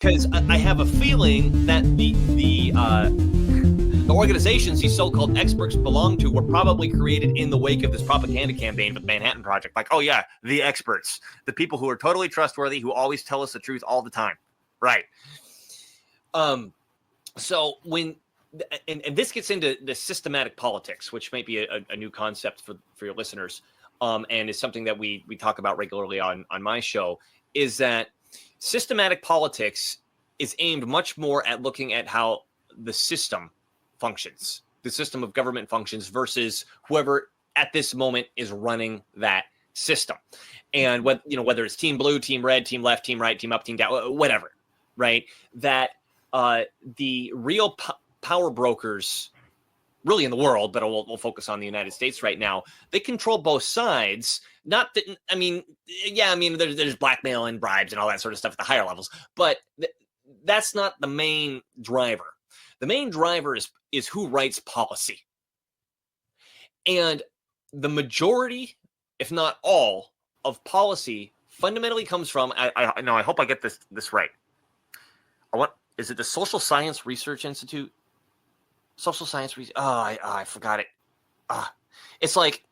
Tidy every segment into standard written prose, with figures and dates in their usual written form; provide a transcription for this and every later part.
because I have a feeling that the organizations these so-called experts belong to were probably created in the wake of this propaganda campaign for the Manhattan Project. Like, oh yeah, the experts, the people who are totally trustworthy, who always tell us the truth all the time, right? So when and this gets into the systematic politics, which might be a new concept for your listeners, and is something that we talk about regularly on my show, is that systematic politics is aimed much more at looking at how the system functions, the system of government functions, versus whoever at this moment is running that system. And whether it's team blue, team red, team left, team right, team up, team down, whatever, right? That the real power brokers really in the world, but we'll focus on the United States right now, they control both sides. Not that, there's blackmail and bribes and all that sort of stuff at the higher levels, but that's not the main driver. The main driver is who writes policy. And the majority, if not all, of policy fundamentally comes from, I hope I get this right. Is it the Social Science Research Institute? Social Science Research. I forgot it. It's like,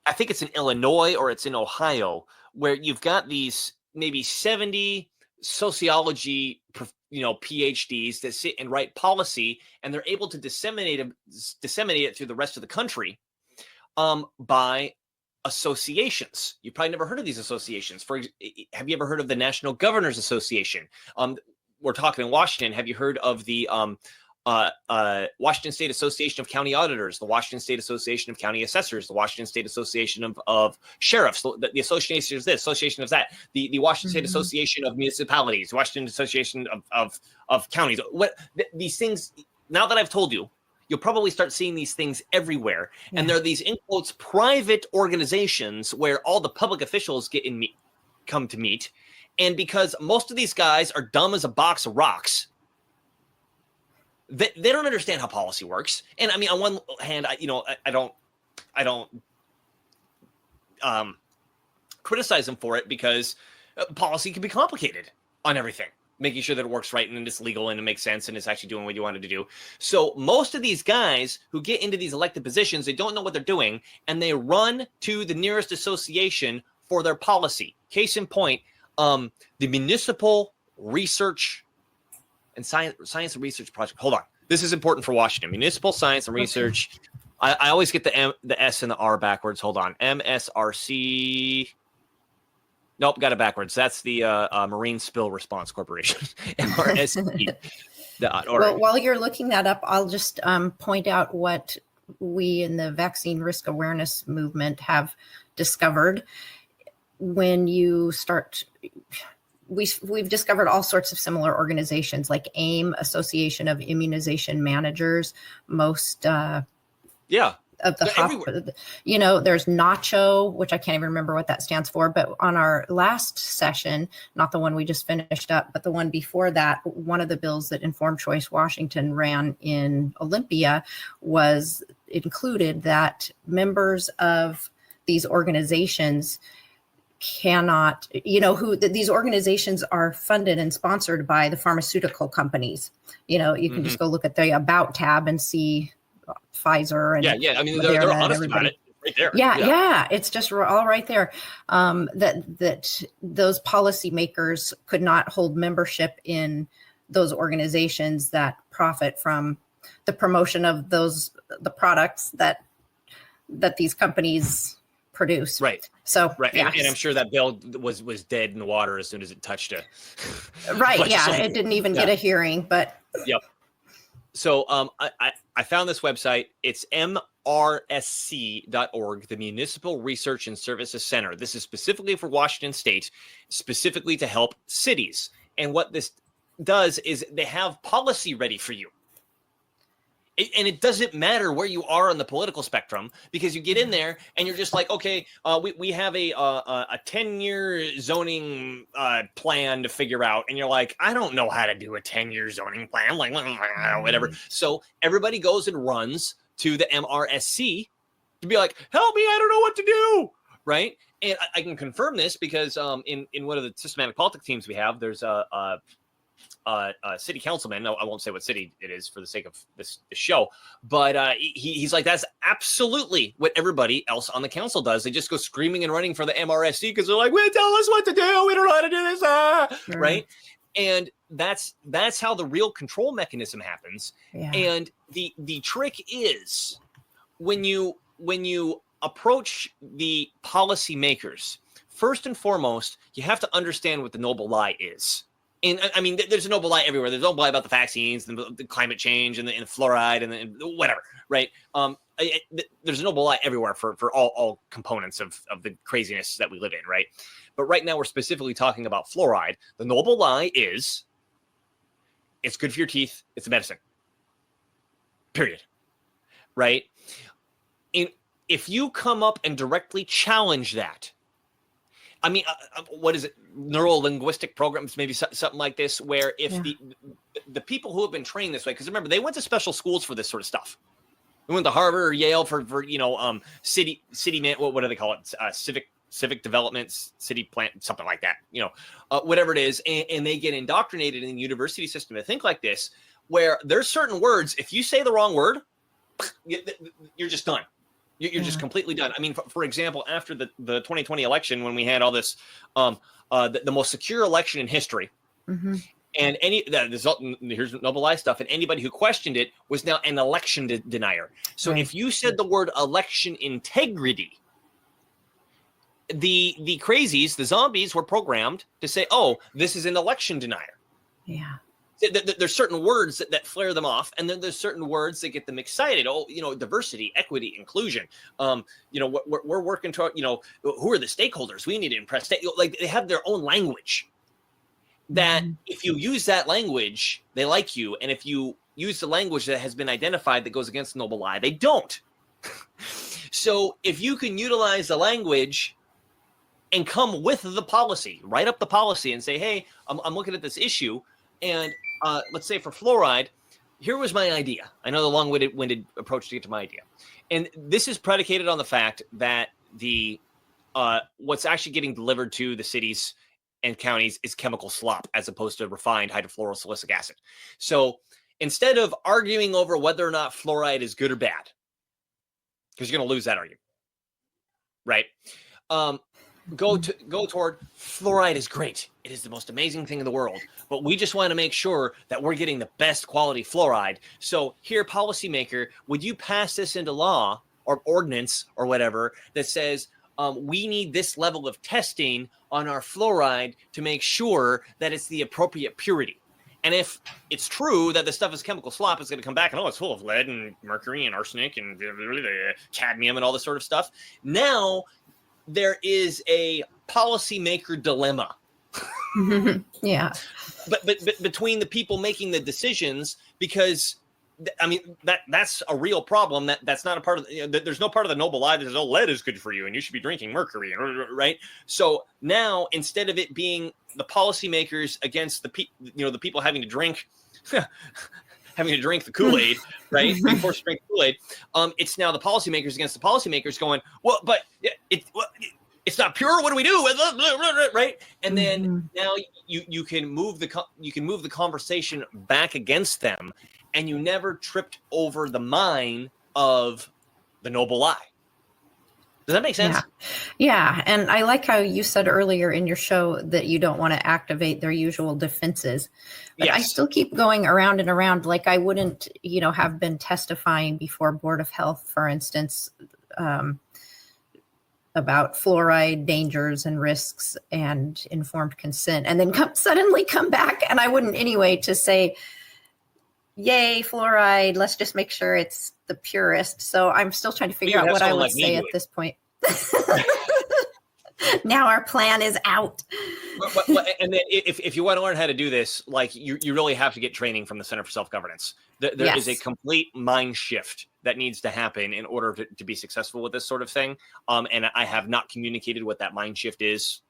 I think it's in Illinois or it's in Ohio, where you've got these maybe 70 sociology, PhDs that sit and write policy, and they're able to disseminate it through the rest of the country by associations. You've probably never heard of these associations. Have you ever heard of the National Governors Association? We're talking in Washington. Have you heard of the Washington State Association of County Auditors, the Washington State Association of County Assessors, the Washington State Association of Sheriffs, the association of this, association of that, the Washington State Association of Municipalities, Washington Association of Counties. These things, now that I've told you, you'll probably start seeing these things everywhere. Yeah. And there are these, in quotes, private organizations where all the public officials come to meet. And because most of these guys are dumb as a box of rocks, they don't understand how policy works. And I mean, on one hand, I don't criticize them for it, because policy can be complicated on everything, making sure that it works right and it's legal and it makes sense and it's actually doing what you wanted to do. So most of these guys who get into these elected positions, they don't know what they're doing, and they run to the nearest association for their policy. Case in point, the Municipal Research and Science and Research Project. Hold on. This is important for Washington. Municipal Science and Research. Okay. I always get the S and the R backwards. Hold on. MSRC. Nope, got it backwards. That's the Marine Spill Response Corporation. MRSC. Well, while you're looking that up, I'll just point out what we in the vaccine risk awareness movement have discovered. When you start, we've discovered all sorts of similar organizations like AIM, Association of Immunization Managers, most of the there's NACHO, which I can't even remember what that stands for. But on our last session, not the one we just finished up, but the one before that, one of the bills that Informed Choice Washington ran in Olympia included that members of these organizations cannot, these organizations are funded and sponsored by the pharmaceutical companies. You can just go look at the About tab and see Pfizer and I mean, they're honest about it right there. Yeah, it's just all right there. That those policymakers could not hold membership in those organizations that profit from the promotion of the products that these companies produce. Right. So right. Yeah. And I'm sure that bill was dead in the water as soon as it touched it. Right. Yeah. It didn't even get a hearing, but. Yep. So I found this website. It's MRSC.org, the Municipal Research and Services Center. This is specifically for Washington State, specifically to help cities. And what this does is they have policy ready for you. And it doesn't matter where you are on the political spectrum, because you get in there and you're just like, okay, we have a 10-year zoning plan to figure out. And you're like, I don't know how to do a 10-year zoning plan, like whatever. So everybody goes and runs to the MRSC to be like, help me, I don't know what to do. Right. And I can confirm this because in one of the systematic politics teams we have, there's city councilman. No, I won't say what city it is for the sake of this show, but he's like, that's absolutely what everybody else on the council does. They just go screaming and running for the MRSC because they're like, "Well, tell us what to do. We don't know how to do this." Sure. Right? And that's how the real control mechanism happens. Yeah. And the trick is when you approach the policymakers, first and foremost, you have to understand what the noble lie is. And I mean, there's a noble lie everywhere. There's a noble lie about the vaccines and the climate change and the fluoride and whatever, right? There's a noble lie everywhere for all components of the craziness that we live in, right? But right now we're specifically talking about fluoride. The noble lie is it's good for your teeth. It's a medicine. Period. Right? If you come up and directly challenge that, I mean, what is it? Neuro-linguistic programs, maybe something like this, where if the people who have been trained this way, because remember, they went to special schools for this sort of stuff. They went to Harvard or Yale for city what do they call it? Civic development, city plan, something like that. Whatever it is, and they get indoctrinated in the university system to think like this, where there's certain words. If you say the wrong word, you're just done. You're just completely done. I mean, for example, after the 2020 election, when we had all this, the most secure election in history, and here's noble lie stuff, and anybody who questioned it was now an election denier. So if you said the word election integrity, the crazies, the zombies, were programmed to say, "Oh, this is an election denier." Yeah. There's certain words that flare them off, and then there's certain words that get them excited. Oh, diversity, equity, inclusion. We're working toward, who are the stakeholders? We need to impress. Like, they have their own language that if you use that language, they like you. And if you use the language that has been identified that goes against the noble lie, they don't. So if you can utilize the language and come with the policy, write up the policy and say, hey, I'm looking at this issue. And let's say for fluoride, here was my idea. I know the long-winded approach to get to my idea. And this is predicated on the fact that the what's actually getting delivered to the cities and counties is chemical slop as opposed to refined hydrofluorosilicic acid. So instead of arguing over whether or not fluoride is good or bad, because you're going to lose that argument, right? Go toward fluoride is great. It is the most amazing thing in the world. But we just want to make sure that we're getting the best quality fluoride. So here, policymaker, would you pass this into law or ordinance or whatever that says we need this level of testing on our fluoride to make sure that it's the appropriate purity. And if it's true that the stuff is chemical slop, it's going to come back and, it's full of lead and mercury and arsenic and cadmium and all this sort of stuff. Now there is a policymaker dilemma. Yeah. But between the people making the decisions, because I mean that's a real problem. That's not a part of there's no part of the noble lie that says, lead is good for you and you should be drinking mercury, right? So now instead of it being the policymakers against the people having to drink the Kool-Aid, right? Being forced to drink Kool-Aid. It's now the policymakers against the policymakers going, well, but it's not pure. What do we do? Right? And then now you can move the conversation back against them, and you never tripped over the mine of the noble lie. Does that make sense? Yeah. And I like how you said earlier in your show that you don't want to activate their usual defenses. But yes. I still keep going around and around. Like I wouldn't, have been testifying before Board of Health, for instance, about fluoride dangers and risks and informed consent, and then suddenly come back. And I wouldn't anyway to say, yay, fluoride, let's just make sure it's the purest. So I'm still trying to figure out what I would say at this point. Now our plan is out. And then if you want to learn how to do this, like you really have to get training from the Center for Self-Governance. There is a complete mind shift that needs to happen in order to be successful with this sort of thing. And I have not communicated what that mind shift is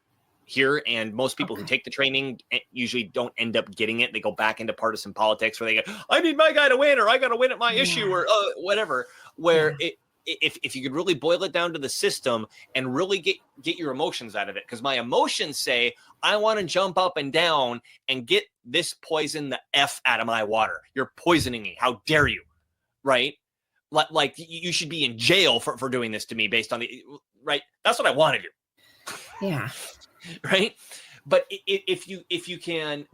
here, and most people who take the training usually don't end up getting it. They go back into partisan politics where they go, I need my guy to win, or I got to win at my issue, or whatever, where if you could really boil it down to the system and really get your emotions out of it, because my emotions say I want to jump up and down and get this poison the F out of my water. You're poisoning me. How dare you? Right? Like you should be in jail for doing this to me based on the right. That's what I want to do. Yeah. Right. But if you can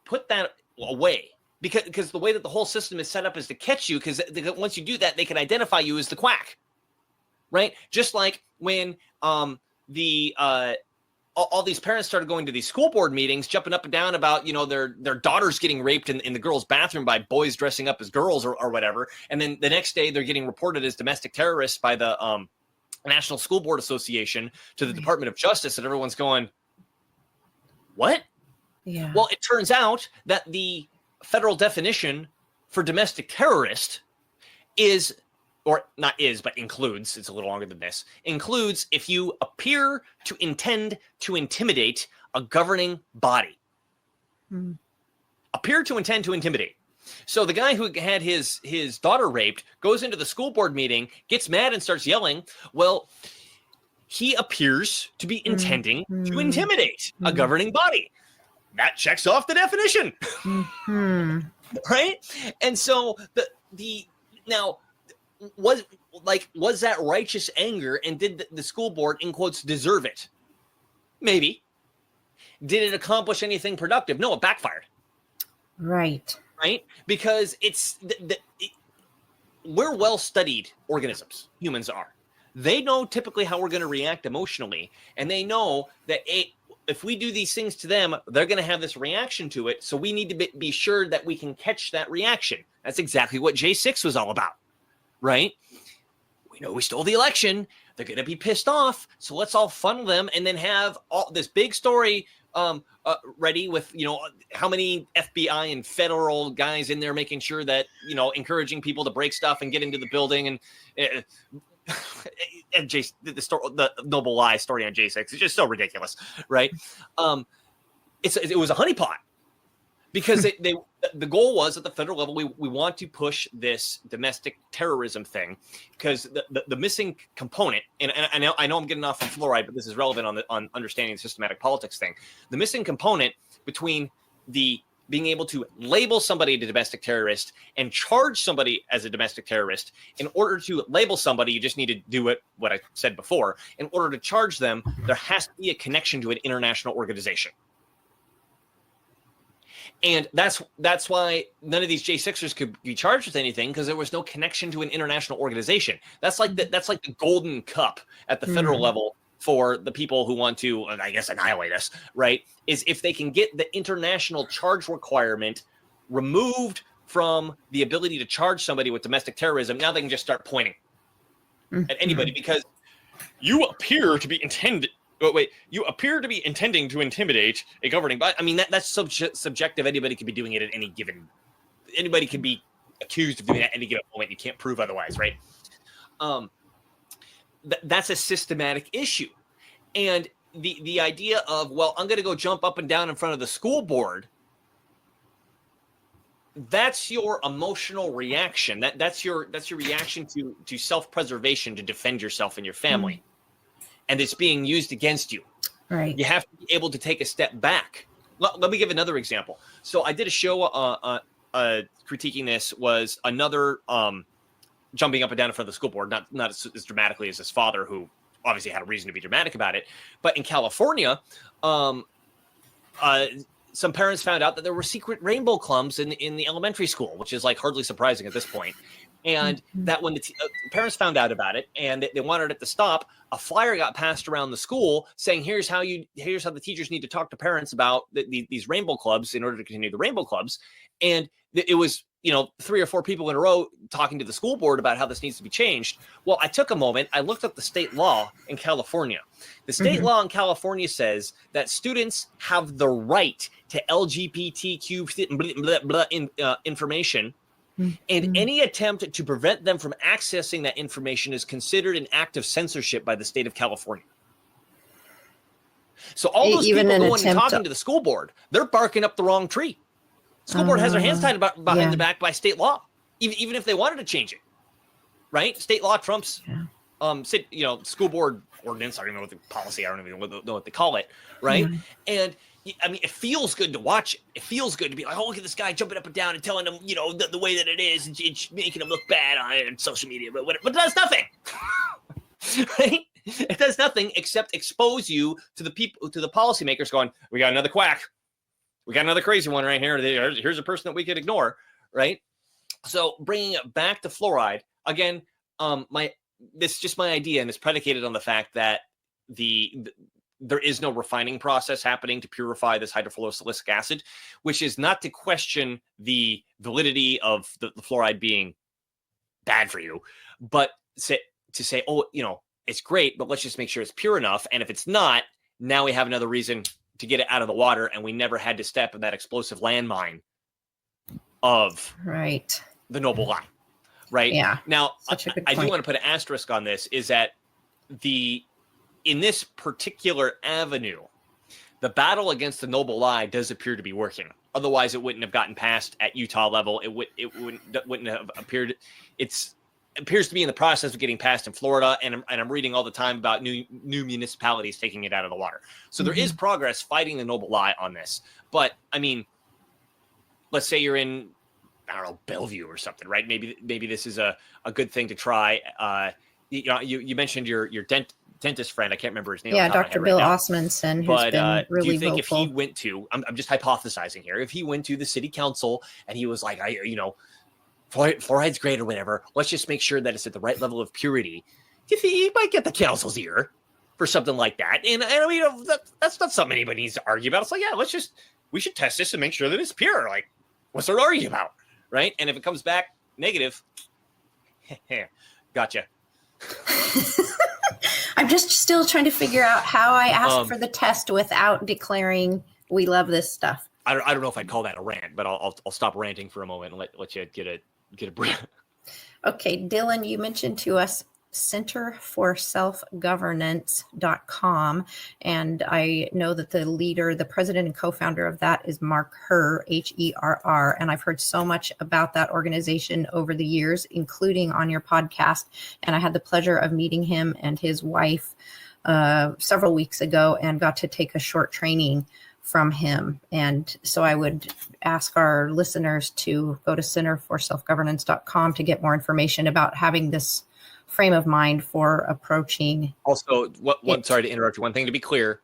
put that away, because the way that the whole system is set up is to catch you, because once you do that, they can identify you as the quack, right? Just like when all these parents started going to these school board meetings, jumping up and down about, their daughters getting raped in the girls' bathroom by boys dressing up as girls or whatever, and then the next day they're getting reported as domestic terrorists by the National School Board Association to the Department of Justice, and everyone's going, what? Yeah. Well, it turns out that the federal definition for domestic terrorist is, or not is, but includes, it's a little longer than this, includes if you appear to intend to intimidate a governing body. Appear to intend to intimidate. So the guy who had his daughter raped goes into the school board meeting, gets mad and starts yelling. Well, he appears to be intending to intimidate a governing body. That checks off the definition. Right? And so now was that righteous anger, and did the school board, in quotes, deserve it? Maybe. Did it accomplish anything productive? No, it backfired. Right. Because we're well-studied organisms. Humans are. They know typically how we're going to react emotionally, and they know that if we do these things to them, they're going to have this reaction to it. So we need to be sure that we can catch that reaction. That's exactly what J6 was all about, right? We know we stole the election. They're going to be pissed off. So let's all funnel them and then have all this big story ready with, how many FBI and federal guys in there making sure that, encouraging people to break stuff and get into the building. And and the Noble Lie story on J6 is just so ridiculous, right? It was a honeypot, because the goal was at the federal level, we want to push this domestic terrorism thing, because the missing component, and I know I'm getting off on fluoride, but this is relevant on understanding the systematic politics thing. The missing component between the being able to label somebody a domestic terrorist and charge somebody as a domestic terrorist. In order to label somebody, you just need to do what I said before. In order to charge them, there has to be a connection to an international organization. And that's why none of these J6ers could be charged with anything, because there was no connection to an international organization. That's like the golden cup at the federal level for the people who want to, I guess, annihilate us, right? Is if they can get the international charge requirement removed from the ability to charge somebody with domestic terrorism, now they can just start pointing at anybody, because you appear to be intending to intimidate a governing body. I mean, that's subjective. Anybody could be doing it at any given. Anybody could be accused of doing that at any given moment. You can't prove otherwise, right? That's a systematic issue. And the idea of, well, I'm going to go jump up and down in front of the school board, that's your emotional reaction. That's your reaction to self-preservation, to defend yourself and your family. And it's being used against you. Right. You have to be able to take a step back. Let me give another example. So I did a show critiquing this, was another jumping up and down in front of the school board, not as dramatically as his father, who obviously had a reason to be dramatic about it. But in California, some parents found out that there were secret rainbow clubs in the elementary school, which is like hardly surprising at this point. And that when the parents found out about it and they wanted it to stop, a flyer got passed around the school saying, here's how the teachers need to talk to parents about these rainbow clubs in order to continue the rainbow clubs. And it was, 3 or 4 people in a row talking to the school board about how this needs to be changed. Well, I took a moment. I looked up the state law in California. The state law in California says that students have the right to LGBTQ information, and any attempt to prevent them from accessing that information is considered an act of censorship by the state of California. So all those people going and talking to the school board, they're barking up the wrong tree. School board has their hands tied behind their back by state law, even if they wanted to change it. right? State law trumps, school board ordinance. I don't even know what the policy. I don't even know what they call it, right? Mm-hmm. And I mean, it feels good to watch it. It feels good to be like, oh, look at this guy jumping up and down and telling them, the way that it is, and it's making them look bad on social media, but it does nothing, right? It does nothing except expose you to the people, to the policymakers going, we got another quack. We got another crazy one right here. Here's a person that we could ignore, right? So bringing it back to fluoride, again, this is just my idea, and it's predicated on the fact that there is no refining process happening to purify this hydrofluorosilicic acid, which is not to question the validity of the fluoride being bad for you, but to say, oh, it's great, but let's just make sure it's pure enough. And if it's not, now we have another reason to get it out of the water, and we never had to step in that explosive landmine of the noble lie. Right. Yeah. Now, I do want to put an asterisk on this, is that in this particular avenue, the battle against the noble lie does appear to be working. Otherwise, it wouldn't have gotten passed at Utah level. It wouldn't have appeared. It appears to be in the process of getting passed in Florida, and I'm reading all the time about new municipalities taking it out of the water. So there is progress fighting the noble lie on this. But I mean, let's say you're in, I don't know, Bellevue or something, right? Maybe this is a good thing to try. You mentioned your dentist friend. I can't remember his name. Yeah, Dr. Bill Osmondson, who's been really do you think vocal. if he went to, I'm just hypothesizing here, if he went to the city council and he was like, fluoride's great or whatever, let's just make sure that it's at the right level of purity, do you think he might get the council's ear for something like that? And I mean, that's not something anybody needs to argue about. It's like, yeah, we should test this and make sure that it's pure. Like, what's there to argue about? Right? And if it comes back negative, gotcha. I'm just still trying to figure out how I asked for the test without declaring we love this stuff. I don't know if I'd call that a rant, but I'll stop ranting for a moment and let you get a breath. Okay, Dylan, you mentioned to us centerforselfgovernance.com, and I know that the president and co-founder of that is Mark Herr, Herr, and I've heard so much about that organization over the years, including on your podcast, and I had the pleasure of meeting him and his wife several weeks ago and got to take a short training from him. And so I would ask our listeners to go to centerforselfgovernance.com to get more information about having this frame of mind for approaching. Also, sorry to interrupt you. One thing to be clear,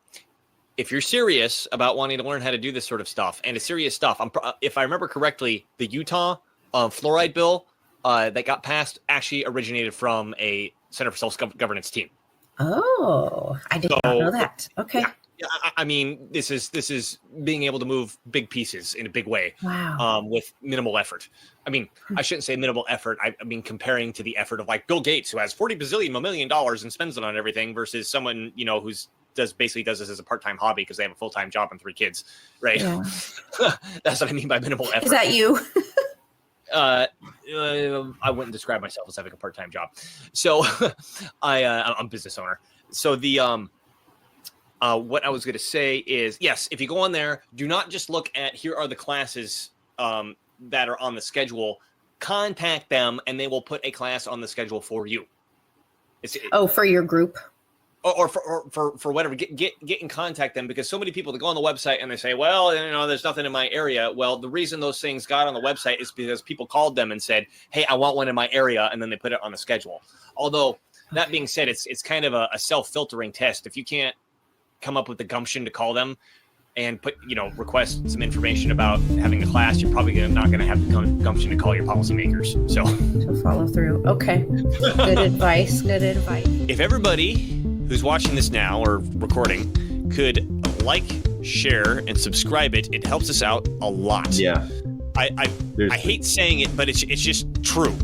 if you're serious about wanting to learn how to do this sort of stuff, and it's serious stuff, if I remember correctly, the Utah fluoride bill that got passed actually originated from a Center for Self-Governance team. Oh, I did not know that. Okay. Yeah, I mean, this is being able to move big pieces in a big way. Wow. With minimal effort. I mean, I shouldn't say minimal effort. I mean, comparing to the effort of like Bill Gates, who has $40 million and spends it on everything, versus someone, who's basically does this as a part-time hobby because they have a full-time job and 3 kids, right? Yeah. That's what I mean by minimal effort. Is that you? I wouldn't describe myself as having a part-time job. So I'm a business owner. So what I was going to say is, yes, if you go on there, do not just look at here are the classes that are on the schedule. Contact them, and they will put a class on the schedule for you. For your group, or for whatever. Get in contact them, because so many people that go on the website and they say, well, there's nothing in my area. Well, the reason those things got on the website is because people called them and said, hey, I want one in my area, and then they put it on the schedule. Although that being said, it's kind of a self-filtering test. If you can't come up with the gumption to call them and request some information about having a class, you're probably not going to have the gumption to call your policymakers. So to follow through. Okay. Good advice. Good advice. If everybody who's watching this now or recording could like, share, and subscribe it helps us out a lot. Yeah. I hate saying it, but it's just true.